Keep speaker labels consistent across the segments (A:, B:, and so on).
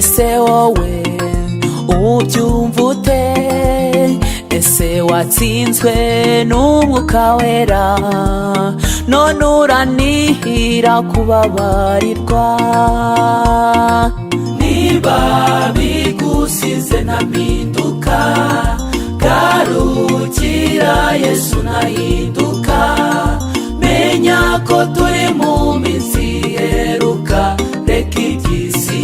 A: ese wowe ubyumva ute? ese watsinzwe n'umwuka wera none uranihira kubabarirwa? niba bigusize ntampinduka, garukira Yesu nahinduka. menya ko turi mu minsi iheruka, reka iby'isi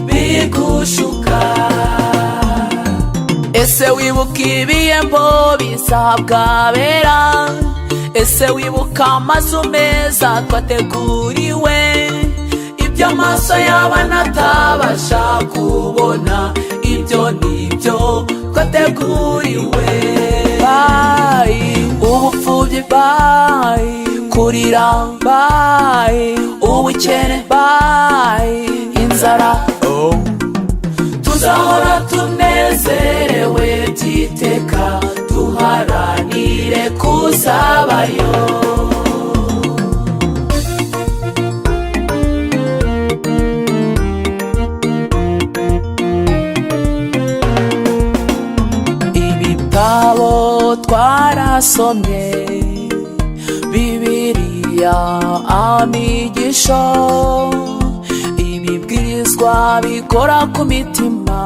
A: bigushuka. ese wibuka ibihembo bisabwa abera? ese wibuka amazu meza twateguriwe, ibyo amaso y'abana atabasha kubona, ibyo nibyo twateguriwe. bayi ubupfubyi, bayi kurira, bayi ubukene, bayi inzara, tuzahora tunezerewe by'iteka, duharanire kuzabayo. ibitabo twarasomye, Bibiliya, amigisho, ibibwirizwa bikora ku mitima,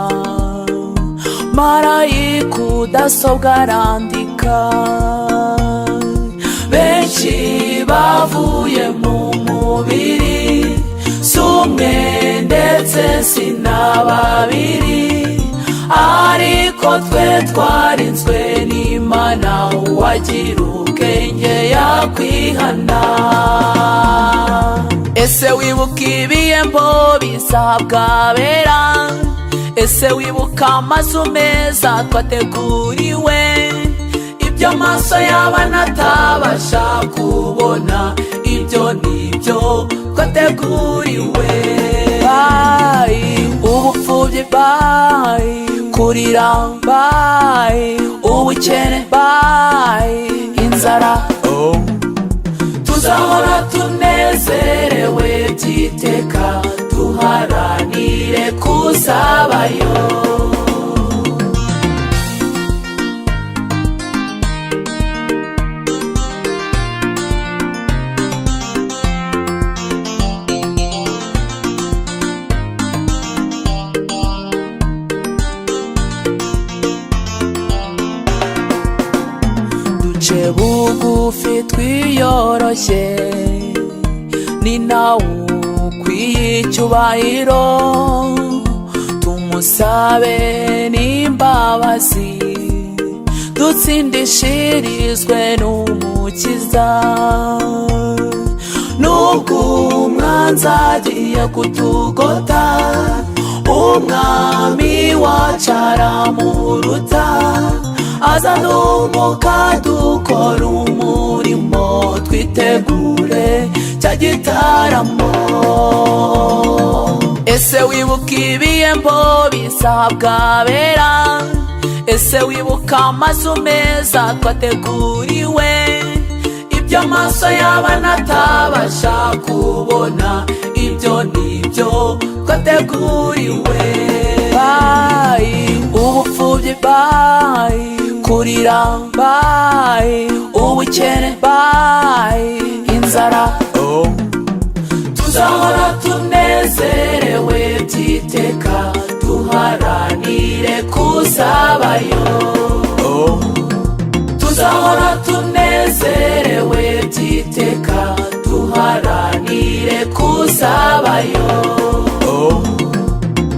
A: marayika udasobwa arandika. benshi bavuye mu mubiri, si umwe ndetse si na babiri, ariko twe twarinzwe n'Imana, uwagira ubwenge yakwihana. ese wibuka ibihembo bisabwa abera? ese wibuka amazu meza twateguriwe, ibyo amaso y'abana atabasha kubona, ibyo nibyo twateguriwe. bayi ubupfubyi, bayi kurira, bayi ubukene, bayi inzara, tuzahora tunezerewe by'iteka, duharanire kuzabayo. duce bugufi twiyoroshye, ni nawe ukwiye icyubahiro, tumusabe n'imbabazi, dutsindishirizwe n'umukiza. nubwo umwanzi agiye kutugota, umwami wacu aramuruta, azanumuka dukora umurimo, twitegure cya gitaramo. ese wibuka ibihembo bisabwa abera? ese wibuka amazu meza twateguriwe, ibyo amaso y'abana atabasha kubona, ibyo nibyo twateguriwe. bayi ubupfubyi, bayi kurira, bayi ubukene, bayi inzara, tuzahora tunezerewe by'iteka, duharanire kuzabayo. tuzahora tunezerewe by'iteka, duharanire kuzabayo.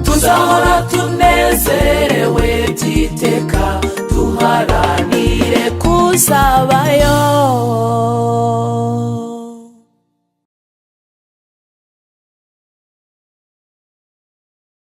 A: tuzahora tunezerewe by'iteka, duharanire kuzabayo.